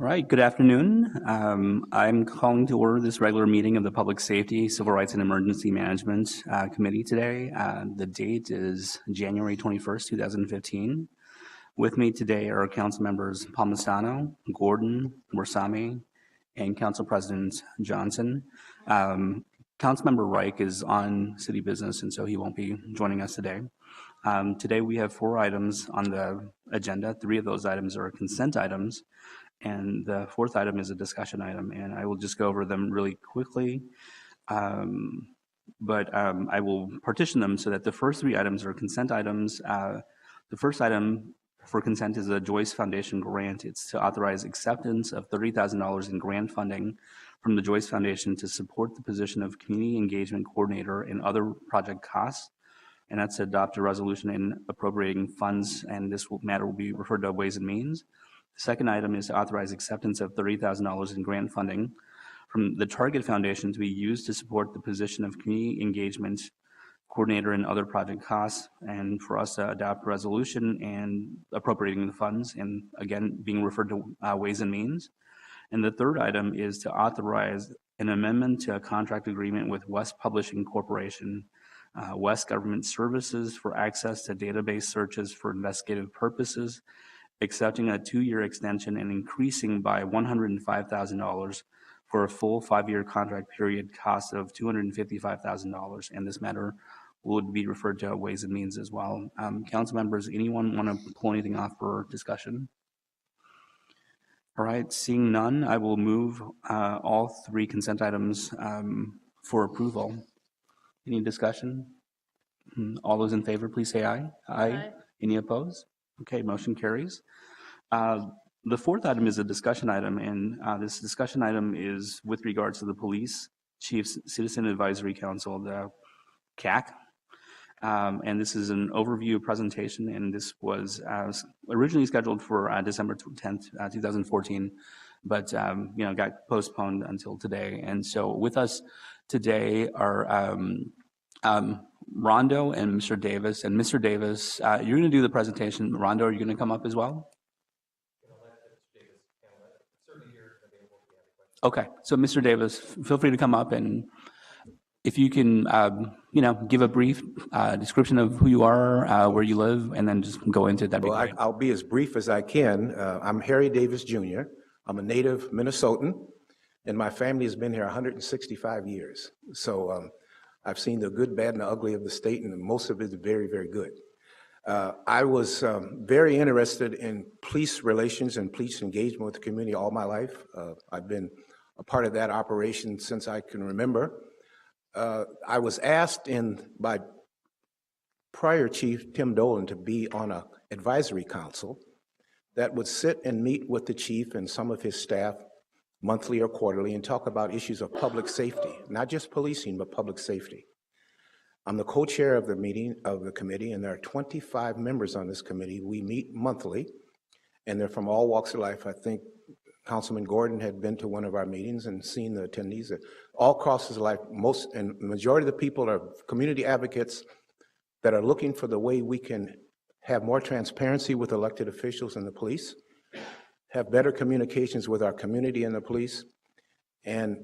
All right, good afternoon. I'm calling to order this regular meeting of the Public Safety, Civil Rights, and Emergency Management Committee today. The date is January 21st, 2015. With me today are Council Members Palmisano, Gordon, Warsame, and Council President Johnson. Councilmember Reich is on city business, and so he won't be joining us today. Today we have 4 items on the agenda. 3 of those items are consent items, and the 4th item is a discussion item, and I will just go over them really quickly. I will partition them so that the first 3 items are consent items. The first item for consent is a Joyce Foundation grant. It's to authorize acceptance of $30,000 in grant funding from the Joyce Foundation to support the position of Community Engagement Coordinator and other project costs. And that's to adopt a resolution in appropriating funds, and this matter will be referred to Ways and Means. The second item is to authorize acceptance of $30,000 in grant funding from the Target Foundation to be used to support the position of Community Engagement Coordinator and other project costs, and for us to adopt a resolution and appropriating the funds, and again, being referred to Ways and Means. And the third item is to authorize an amendment to a contract agreement with West Publishing Corporation, West Government Services for access to database searches for investigative purposes, accepting a 2-year extension and increasing by $105,000 for a full 5-year contract period cost of $255,000. And this matter would be referred to Ways and Means as well. Council members, anyone want to pull anything off for discussion? All right, seeing none, I will move all 3 consent items for approval. Any discussion? All those in favor, please say aye. Aye. Any opposed? Okay, motion carries. The 4th item is a discussion item, and this discussion item is with regards to the Police Chiefs Citizen Advisory Council, the CAC. And this is an overview presentation, and this was originally scheduled for December 10th, 2014, but got postponed until today. And so with us today are Rondo and Mr. Davis. And Mr. Davis, you're going to do the presentation. Rondo, are you going to come up as well? Okay, so Mr. Davis, feel free to come up, and if you can, give a brief description of who you are, where you live, and then just go into that. Well, I'll be as brief as I can. I'm Harry Davis Jr. I'm a native Minnesotan, and my family has been here 165 years. So I've seen the good, bad, and the ugly of the state, and most of it is very, very good. I was very interested in police relations and police engagement with the community all my life. I've been a part of that operation since I can remember. I was asked by prior Chief Tim Dolan to be on an advisory council that would sit and meet with the chief and some of his staff monthly or quarterly and talk about issues of public safety, not just policing, but public safety. I'm the co-chair of the committee, and there are 25 members on this committee. We meet monthly, and they're from all walks of life. I think Councilman Gordon had been to one of our meetings and seen the attendees. All crosses life, and the majority of the people are community advocates that are looking for the way we can have more transparency with elected officials and the police, have better communications with our community and the police, and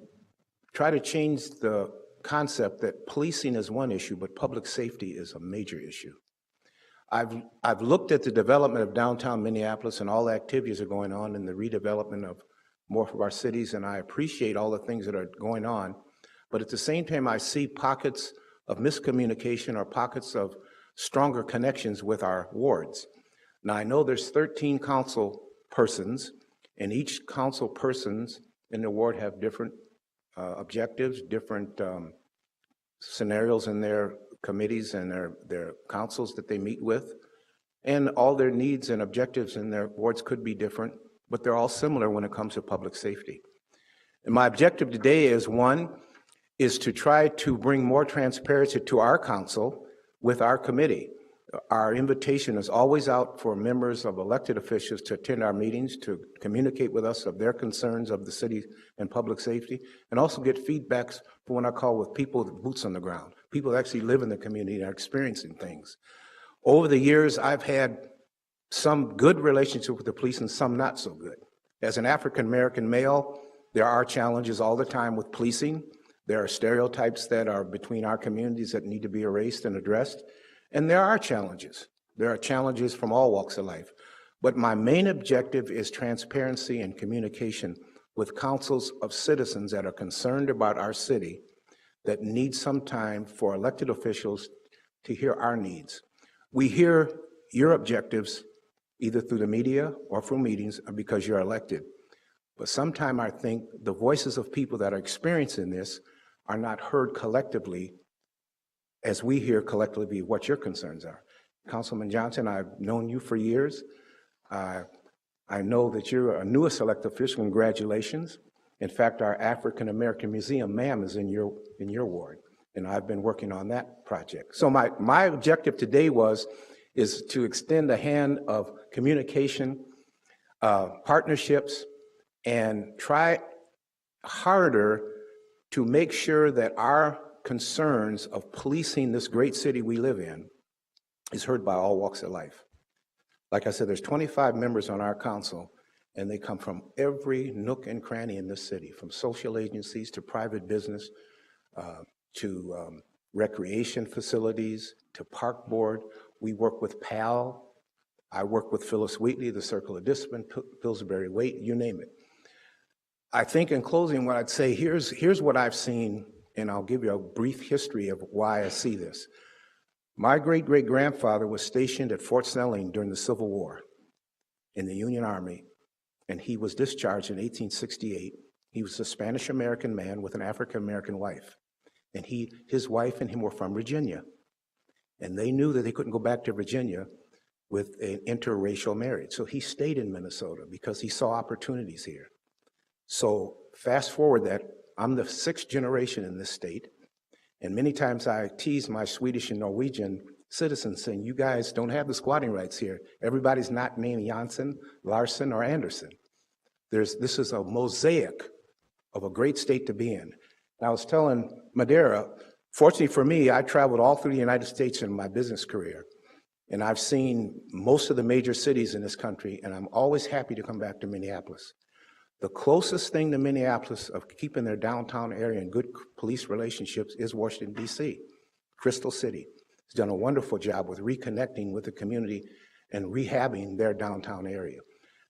try to change the concept that policing is one issue, but public safety is a major issue. I've looked at the development of downtown Minneapolis and all the activities that are going on in the redevelopment of more of our cities, and I appreciate all the things that are going on. But at the same time, I see pockets of miscommunication or pockets of stronger connections with our wards. Now, I know there's 13 council persons, and each council persons in the ward have different objectives, different scenarios in their committees and their councils that they meet with, and all their needs and objectives in their wards could be different, but they're all similar when it comes to public safety. And my objective today is, one, is to try to bring more transparency to our council with our committee. Our invitation is always out for members of elected officials to attend our meetings, to communicate with us of their concerns of the city and public safety, and also get feedbacks for what I call with people with boots on the ground, people that actually live in the community and are experiencing things. Over the years, I've had some good relationships with the police and some not so good. As an African-American male, there are challenges all the time with policing. There are stereotypes that are between our communities that need to be erased and addressed. And there are challenges. There are challenges from all walks of life. But my main objective is transparency and communication with councils of citizens that are concerned about our city, that need some time for elected officials to hear our needs. We hear your objectives either through the media or through meetings because you're elected. But sometimes I think the voices of people that are experiencing this are not heard collectively as we hear collectively what your concerns are. Councilman Johnson, I've known you for years. I know that you're a newest elected official. Congratulations. In fact, our African American Museum, ma'am, is in your ward, and I've been working on that project. So my objective today is to extend a hand of communication, partnerships, and try harder to make sure that our concerns of policing this great city we live in is heard by all walks of life. Like I said, there's 25 members on our council, and they come from every nook and cranny in this city, from social agencies to private business, to recreation facilities, to park board. We work with PAL. I work with Phyllis Wheatley, the Circle of Discipline, Pillsbury Waite, you name it. I think in closing, what I'd say, here's what I've seen, and I'll give you a brief history of why I see this. My great-great-grandfather was stationed at Fort Snelling during the Civil War in the Union Army, and he was discharged in 1868. He was a Spanish-American man with an African-American wife, and his wife and him were from Virginia, and they knew that they couldn't go back to Virginia with an interracial marriage, so he stayed in Minnesota because he saw opportunities here. So fast forward that, I'm the 6th generation in this state, and many times I tease my Swedish and Norwegian citizens saying, you guys don't have the squatting rights here. Everybody's not named Janssen, Larson, or Anderson. This is a mosaic of a great state to be in. And I was telling Madeira, fortunately for me, I traveled all through the United States in my business career, and I've seen most of the major cities in this country, and I'm always happy to come back to Minneapolis. The closest thing to Minneapolis of keeping their downtown area in good police relationships is Washington, D.C., Crystal City. Has done a wonderful job with reconnecting with the community and rehabbing their downtown area.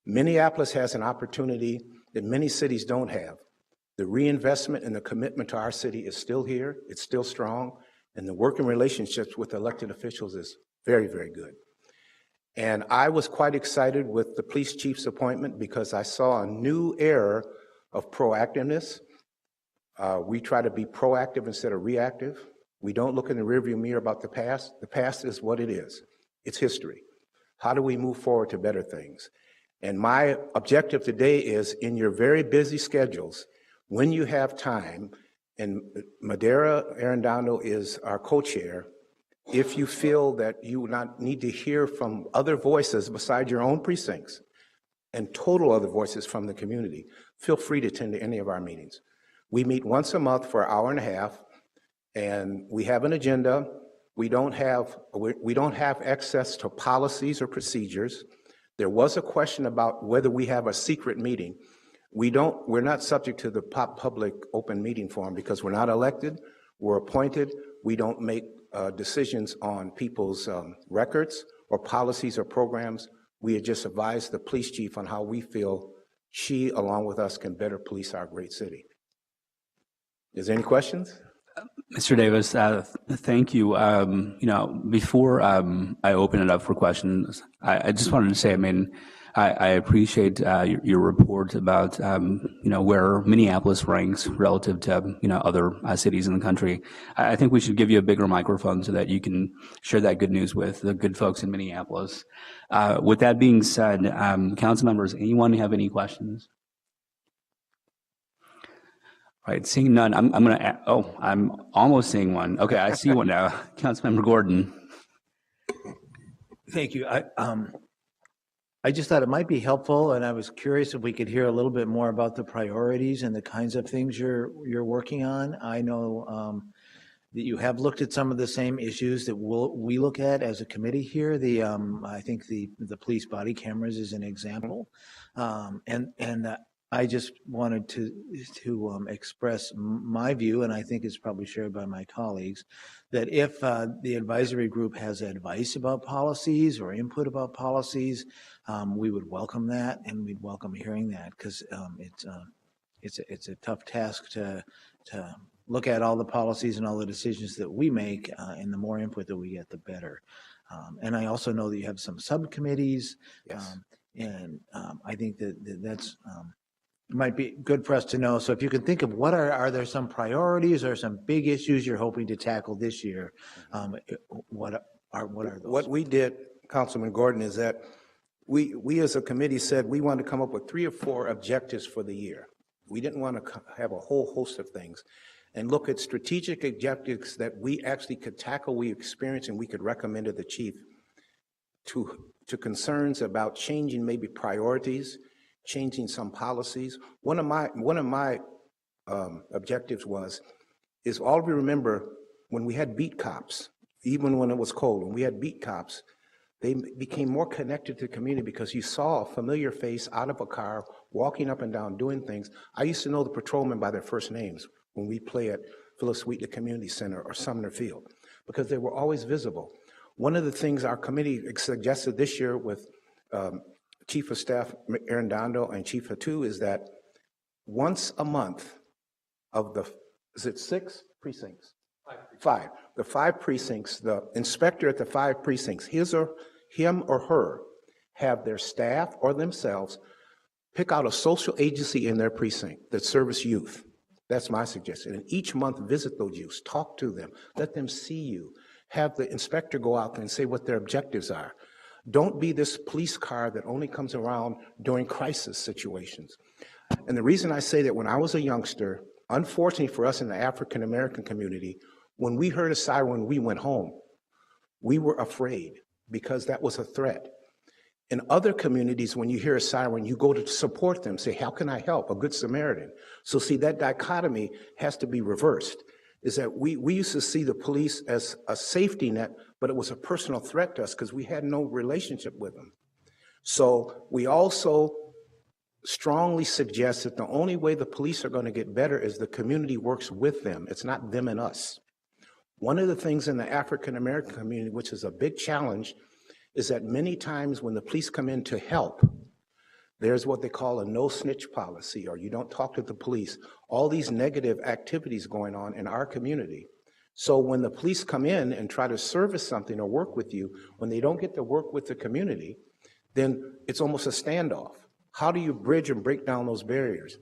Minneapolis has an opportunity that many cities don't have. The reinvestment and the commitment to our city is still here, it's still strong, and the working relationships with elected officials is very, very good. And I was quite excited with the police chief's appointment because I saw a new era of proactiveness. We try to be proactive instead of reactive. We don't look in the rearview mirror about the past. The past is what it is. It's history. How do we move forward to better things? And my objective today is, in your very busy schedules, when you have time, and Madeira Arredondo is our co-chair, if you feel that you need to hear from other voices besides your own precincts and total other voices from the community, feel free to attend any of our meetings. We meet once a month for an hour and a half, and we have an agenda. We don't have access to policies or procedures. There was a question about whether we have a secret meeting. We're not subject to the public open meeting form because we're not elected, we're appointed. We don't make decisions on people's records or policies or programs. We just advise the police chief on how we feel she, along with us, can better police our great city. Is there any questions? Mr. Davis, thank you. Before I open it up for questions, I just wanted to say, I appreciate your report about where Minneapolis ranks relative to other cities in the country. I think we should give you a bigger microphone so that you can share that good news with the good folks in Minneapolis. With that being said, council members, anyone have any questions? All right, seeing none, I'm almost seeing one. Okay, I see one now. Councilmember Gordon. Thank you. I just thought it might be helpful, and I was curious if we could hear a little bit more about the priorities and the kinds of things you're working on. I know that you have looked at some of the same issues that we look at as a committee here. I think the police body cameras is an example. I just wanted to express my view, and I think it's probably shared by my colleagues, that if the advisory group has advice about policies or input about policies, we would welcome that, and we'd welcome hearing that, because it's a tough task to look at all the policies and all the decisions that we make, and the more input that we get, the better. And I also know that you have some subcommittees. Yes. I think that's might be good for us to know. So if you can think of what are there some priorities or some big issues you're hoping to tackle this year? What are those? What we did, Councilman Gordon, is that we as a committee said we wanted to come up with 3 or 4 objectives for the year. We didn't want to have a whole host of things, and look at strategic objectives that we actually could tackle, we experienced, and we could recommend to the chief to concerns about changing maybe priorities, changing some policies. One of my objectives is all we remember when we had beat cops, even when it was cold, when we had beat cops, they became more connected to the community because you saw a familiar face out of a car, walking up and down, doing things. I used to know the patrolmen by their first names when we play at Phyllis Wheatley Community Center or Sumner Field, because they were always visible. One of the things our committee suggested this year with Chief of Staff Arredondo and Chief of 2 is that once a month of is it 6 precincts? 5. The 5 precincts, the inspector at the 5 precincts, him or her, have their staff or themselves pick out a social agency in their precinct that service youth. That's my suggestion. And each month visit those youths, talk to them, let them see you, have the inspector go out there and say what their objectives are. Don't be this police car that only comes around during crisis situations. And the reason I say that, when I was a youngster, unfortunately for us in the African American community, when we heard a siren, we went home. We were afraid because that was a threat. In other communities, when you hear a siren, you go to support them, say, how can I help? A good Samaritan. So see, that dichotomy has to be reversed, is that we used to see the police as a safety net, but it was a personal threat to us because we had no relationship with them. So we also strongly suggest that the only way the police are going to get better is the community works with them. It's not them and us. One of the things in the African American community, which is a big challenge, is that many times when the police come in to help, there's what they call a no snitch policy, or you don't talk to the police. All these negative activities going on in our community. So when the police come in and try to service something or work with you, when they don't get to work with the community, then it's almost a standoff. How do you bridge and break down those barriers?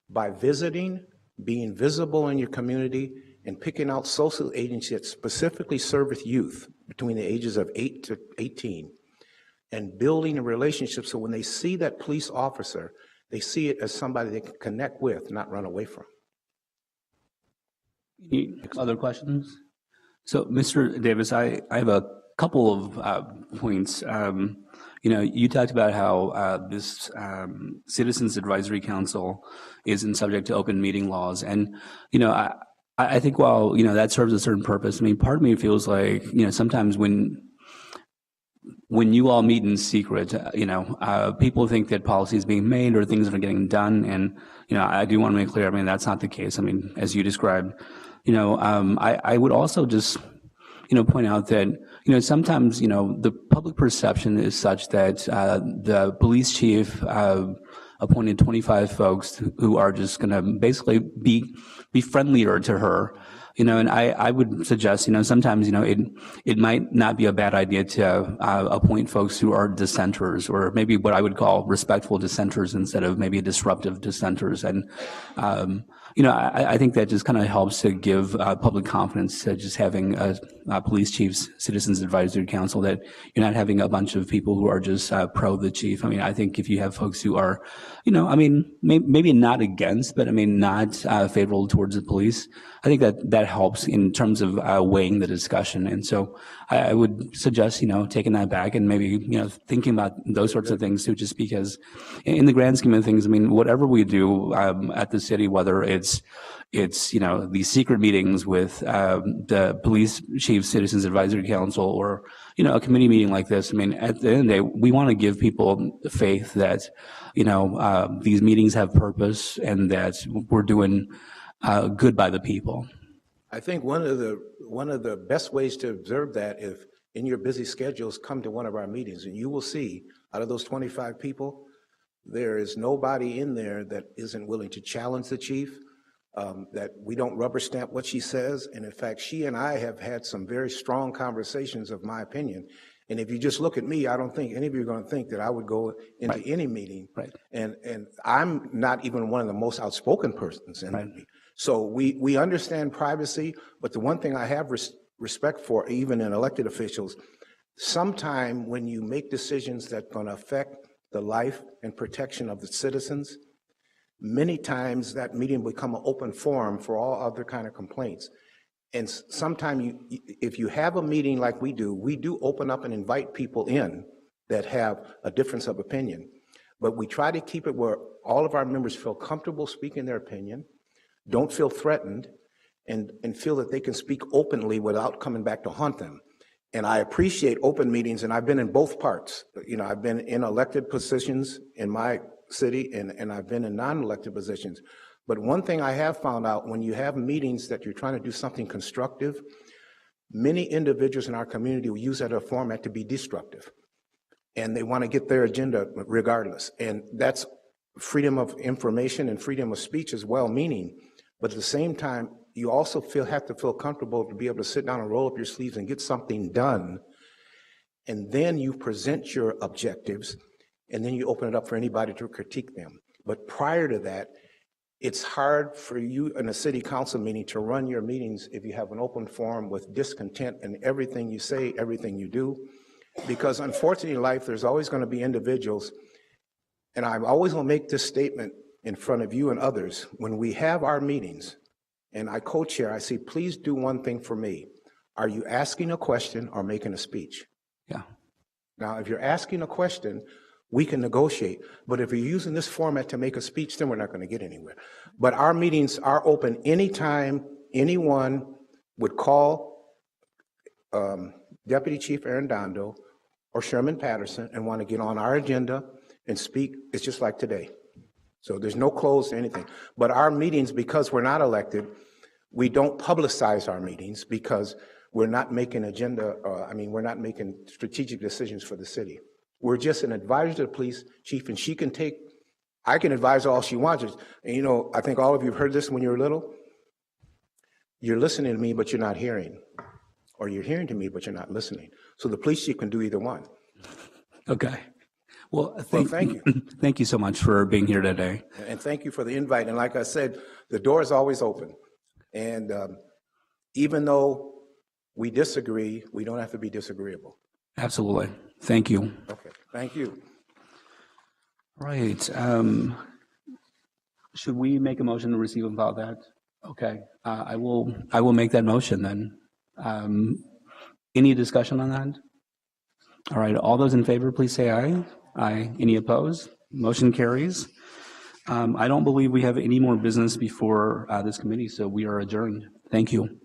By visiting, being visible in your community, and picking out social agencies that specifically service youth between the ages of 8 to 18, and building a relationship so when they see that police officer, they see it as somebody they can connect with, not run away from. Any other questions? So, Mr. Davis, I have a couple of points. You talked about how this Citizens Advisory Council isn't subject to open meeting laws. And, I think while, that serves a certain purpose, part of me feels like, sometimes when you all meet in secret, people think that policy is being made or things are getting done. And, I do want to make clear, that's not the case. As you described, I would also just, point out that, sometimes, the public perception is such that the police chief appointed 25 folks who are just going to basically be friendlier to her, and I would suggest, sometimes, it might not be a bad idea to appoint folks who are dissenters, or maybe what I would call respectful dissenters instead of maybe disruptive dissenters. And, I think that just kind of helps to give public confidence to just having a police chief's Citizens Advisory Council, that you're not having a bunch of people who are just pro the chief. I think if you have folks who are, maybe not against, but not favorable towards the police, I think that helps in terms of weighing the discussion. And so I would suggest, taking that back and maybe, thinking about those sorts of things too, just because in the grand scheme of things, I mean, whatever we do at the city, whether it's these secret meetings with the police chief, citizens advisory council, or a committee meeting like this. I mean, at the end of the day, we want to give people faith that these meetings have purpose and that we're doing good by the people. I think one of the best ways to observe that, if in your busy schedules come to one of our meetings, and you will see out of those 25 people, there is nobody in there that isn't willing to challenge the chief. That we don't rubber stamp what she says. And in fact, she and I have had some very strong conversations of my opinion. And if you just look at me, I don't think any of you are going to think that I would go into Right. any meeting. Right. And I'm not even one of the most outspoken persons in Right. the meeting. So we understand privacy, but the one thing I have respect for, even in elected officials, sometime when you make decisions that are going to affect the life and protection of the citizens, many times that meeting will become an open forum for all other kind of complaints. And sometimes if you have a meeting like we do open up and invite people in that have a difference of opinion. But we try to keep it where all of our members feel comfortable speaking their opinion, don't feel threatened, and feel that they can speak openly without coming back to haunt them. And I appreciate open meetings, and I've been in both parts. I've been in elected positions in my city, and I've been in non-elected positions. But one thing I have found out, when you have meetings that you're trying to do something constructive, many individuals in our community will use that as a format to be destructive. And they want to get their agenda regardless. And that's freedom of information and freedom of speech is well-meaning. But at the same time, you also have to feel comfortable to be able to sit down and roll up your sleeves and get something done. And then you present your objectives, and then you open it up for anybody to critique them. But prior to that, it's hard for you in a city council meeting to run your meetings if you have an open forum with discontent in everything you say, everything you do. Because unfortunately in life, there's always going to be individuals, and I'm always going to make this statement in front of you and others. When we have our meetings, and I co-chair, I say, please do one thing for me. Are you asking a question or making a speech? Yeah. Now, if you're asking a question, we can negotiate. But if you're using this format to make a speech, then we're not going to get anywhere. But our meetings are open anytime anyone would call Deputy Chief Arredondo or Sherman Patterson and want to get on our agenda and speak. It's just like today. So there's no close to anything. But our meetings, because we're not elected, we don't publicize our meetings because we're not making we're not making strategic decisions for the city. We're just an advisor to the police chief, and I can advise all she wants. And I think all of you have heard this when you were little. You're listening to me, but you're not hearing. Or you're hearing to me, but you're not listening. So the police chief can do either one. Okay. Well, thank you. Thank you so much for being here today. And thank you for the invite. And like I said, the door is always open. And even though we disagree, we don't have to be disagreeable. Absolutely. Thank you. Okay, thank you. Right. Should we make a motion to receive and file that? Okay. I will make that motion then. Any discussion on that? All right. All those in favor, please say aye. Aye. Any opposed? Motion carries. I don't believe we have any more business before this committee, so we are adjourned. Thank you.